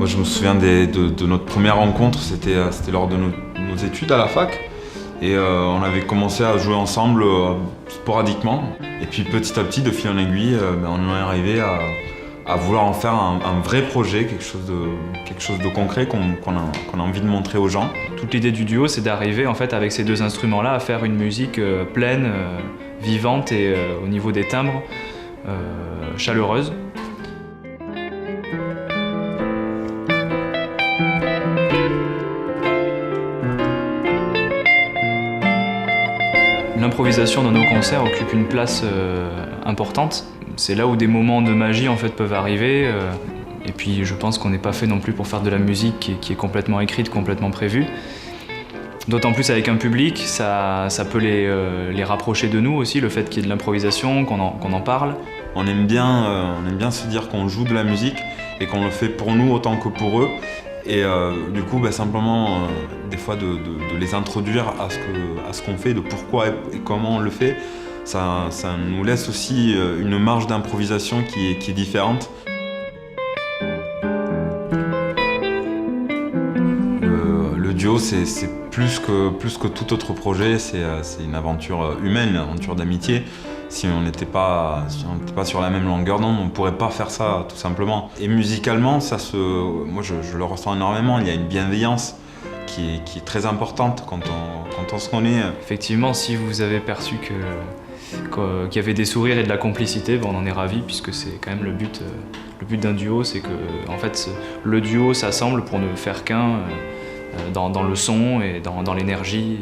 Moi, je me souviens de notre première rencontre, c'était lors de nos études à la fac. Et on avait commencé à jouer ensemble sporadiquement. Et puis petit à petit, de fil en aiguille, on est arrivé à vouloir en faire un vrai projet, quelque chose de concret qu'on a envie de montrer aux gens. Toute l'idée du duo, c'est d'arriver en fait avec ces deux instruments-là à faire une musique pleine, vivante et au niveau des timbres, chaleureuse. L'improvisation dans nos concerts occupe une place importante. C'est là où des moments de magie en fait peuvent arriver. Et puis je pense qu'on n'est pas fait non plus pour faire de la musique qui est complètement écrite, complètement prévue. D'autant plus avec un public, ça peut les rapprocher de nous aussi, le fait qu'il y ait de l'improvisation, qu'on en parle. On aime bien se dire qu'on joue de la musique et qu'on le fait pour nous autant que pour eux. Et du coup, simplement, des fois, de les introduire à ce qu'on fait, de pourquoi et comment on le fait, ça nous laisse aussi une marge d'improvisation qui est différente. Le duo, c'est plus que tout autre projet, c'est une aventure humaine, une aventure d'amitié. Si on n'était pas sur la même longueur d'onde, on ne pourrait pas faire ça, tout simplement. Et musicalement, moi je le ressens énormément, il y a une bienveillance qui est très importante quand on se connaît. Effectivement, si vous avez perçu qu'il y avait des sourires et de la complicité, on en est ravis, puisque c'est quand même le but d'un duo, c'est que en fait, le duo s'assemble pour ne faire qu'un dans le son et dans l'énergie.